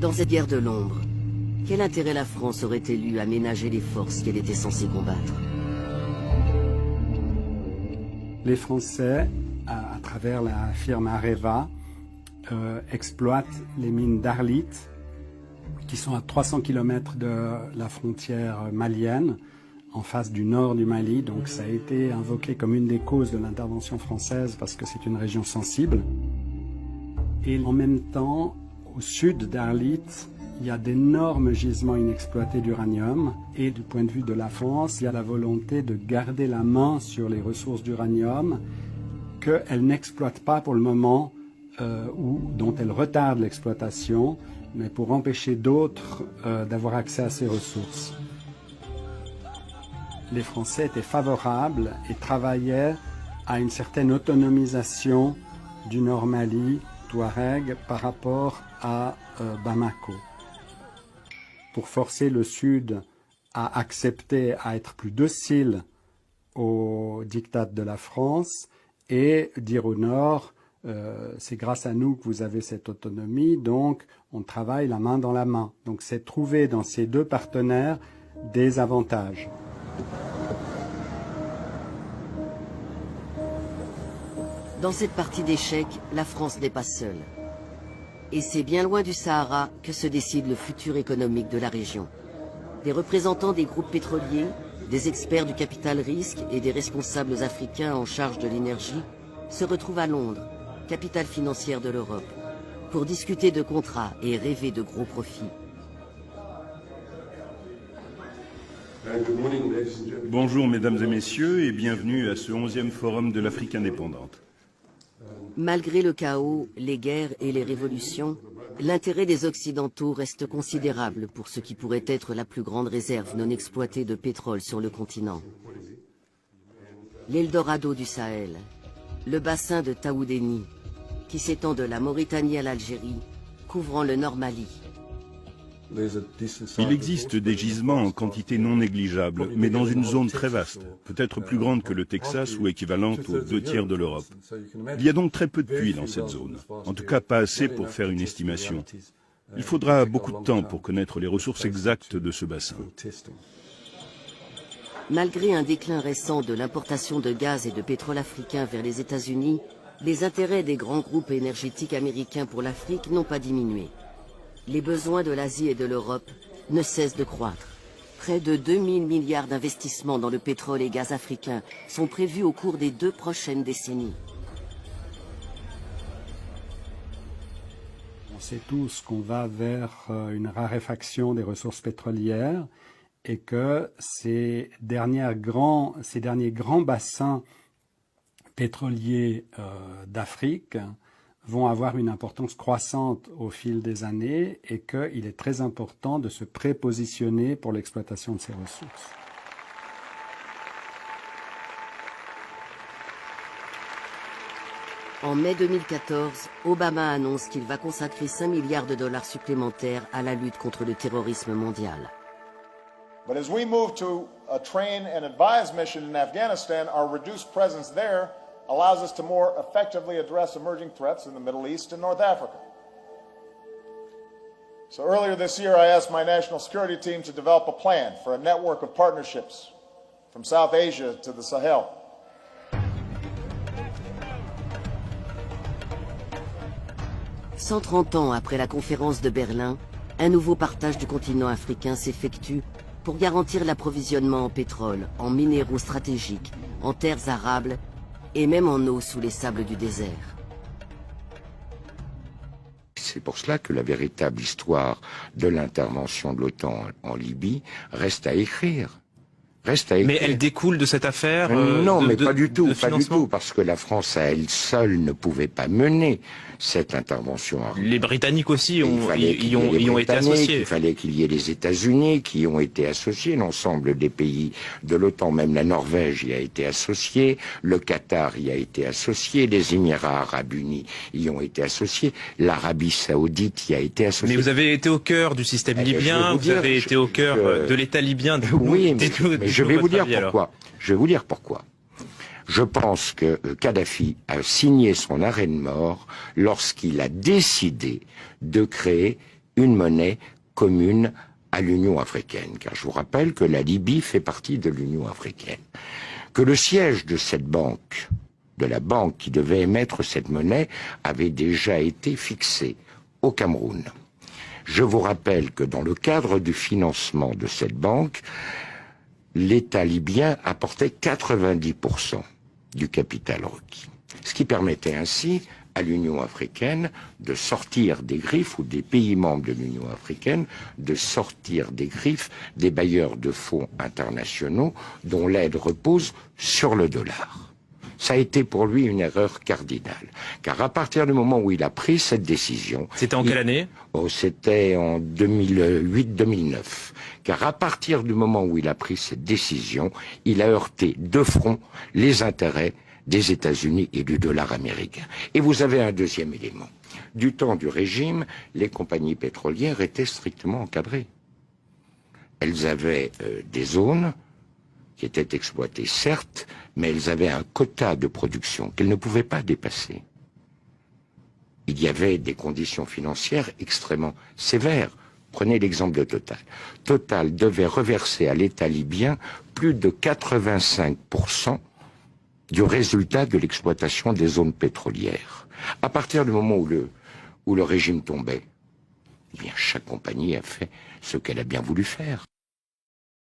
Dans cette guerre de l'ombre, quel intérêt la France aurait-elle eu à ménager les forces qu'elle était censée combattre? Les Français, à travers la firme Areva, exploitent les mines d'Arlit, qui sont à 300 km de la frontière malienne, en face du nord du Mali. Donc ça a été invoqué comme une des causes de l'intervention française parce que c'est une région sensible. Et en même temps, au sud d'Arlit, il y a d'énormes gisements inexploités d'uranium. Et du point de vue de la France, il y a la volonté de garder la main sur les ressources d'uranium qu'elle n'exploite pas pour le moment ou dont elle retarde l'exploitation, mais pour empêcher d'autres d'avoir accès à ces ressources. Les Français étaient favorables et travaillaient à une certaine autonomisation du Nord Mali, Touareg, par rapport à Bamako. Pour forcer le Sud à accepter, à être plus docile au diktat de la France et dire au Nord, c'est grâce à nous que vous avez cette autonomie, donc on travaille la main dans la main. Donc c'est trouver dans ces deux partenaires des avantages. Dans cette partie d'échecs, la France n'est pas seule. Et c'est bien loin du Sahara que se décide le futur économique de la région. Des représentants des groupes pétroliers, des experts du capital risque et des responsables africains en charge de l'énergie se retrouvent à Londres, capitale financière de l'Europe, pour discuter de contrats et rêver de gros profits. Bonjour mesdames et messieurs et bienvenue à ce 11e forum de l'Afrique indépendante. Malgré le chaos, les guerres et les révolutions, l'intérêt des Occidentaux reste considérable pour ce qui pourrait être la plus grande réserve non exploitée de pétrole sur le continent. L'Eldorado du Sahel, le bassin de Taoudéni, qui s'étend de la Mauritanie à l'Algérie, couvrant le Nord Mali. Il existe des gisements en quantité non négligeable, mais dans une zone très vaste, peut-être plus grande que le Texas ou équivalente aux 2/3 de l'Europe. Il y a donc très peu de puits dans cette zone, en tout cas pas assez pour faire une estimation. Il faudra beaucoup de temps pour connaître les ressources exactes de ce bassin. Malgré un déclin récent de l'importation de gaz et de pétrole africain vers les États-Unis, les intérêts des grands groupes énergétiques américains pour l'Afrique n'ont pas diminué. Les besoins de l'Asie et de l'Europe ne cessent de croître. Près de 2000 milliards d'investissements dans le pétrole et gaz africain sont prévus au cours des 2 prochaines décennies. On sait tous qu'on va vers une raréfaction des ressources pétrolières et que ces derniers grands bassins pétroliers d'Afrique vont avoir une importance croissante au fil des années et qu'il est très important de se prépositionner pour l'exploitation de ces ressources. En mai 2014, Obama annonce qu'il va consacrer 5 milliards de dollars supplémentaires à la lutte contre le terrorisme mondial. But as we move to a train and advise mission in Afghanistan, our reduced presence there allows us to more effectively address emerging threats in the Middle East and North Africa. So earlier this year, I asked my national security team to develop a plan for a network of partnerships from South Asia to the Sahel. « 130 ans après la conférence de Berlin, un nouveau partage du continent africain s'effectue pour garantir l'approvisionnement en pétrole, en minéraux stratégiques, en terres arables et même en eau sous les sables du désert. C'est pour cela que la véritable histoire de l'intervention de l'OTAN en Libye reste à écrire. Mais elle découle de cette affaire non, mais pas du tout, parce que la France à elle seule ne pouvait pas mener cette intervention. Les Britanniques aussi y ont été associés. Il fallait qu'il y ait les États-Unis qui ont été associés, l'ensemble des pays de l'OTAN, même la Norvège y a été associée, le Qatar y a été associé, les Émirats Arabes Unis y ont été associés, l'Arabie Saoudite y a été associée. Mais vous avez été au cœur du système libyen, vous avez été au cœur de l'État libyen. Oui, mais je vais vous dire pourquoi. Je vais vous dire pourquoi. Je pense que Kadhafi a signé son arrêt de mort lorsqu'il a décidé de créer une monnaie commune à l'Union africaine, car je vous rappelle que la Libye fait partie de l'Union africaine, que le siège de cette banque, de la banque qui devait émettre cette monnaie, avait déjà été fixé au Cameroun. Je vous rappelle que dans le cadre du financement de cette banque, l'État libyen apportait 90% du capital requis, ce qui permettait ainsi à l'Union africaine de sortir des griffes, ou des pays membres de l'Union africaine, de sortir des griffes des bailleurs de fonds internationaux dont l'aide repose sur le dollar. Ça a été pour lui une erreur cardinale, car à partir du moment où il a pris cette décision... C'était en quelle année ? C'était en 2008-2009, car à partir du moment où il a pris cette décision, il a heurté de front les intérêts des États-Unis et du dollar américain. Et vous avez un deuxième élément. Du temps du régime, les compagnies pétrolières étaient strictement encadrées. Elles avaient des zones qui étaient exploitées, certes, mais elles avaient un quota de production qu'elles ne pouvaient pas dépasser. Il y avait des conditions financières extrêmement sévères. Prenez l'exemple de Total. Total devait reverser à l'État libyen plus de 85% du résultat de l'exploitation des zones pétrolières. À partir du moment où le régime tombait, eh bien, chaque compagnie a fait ce qu'elle a bien voulu faire.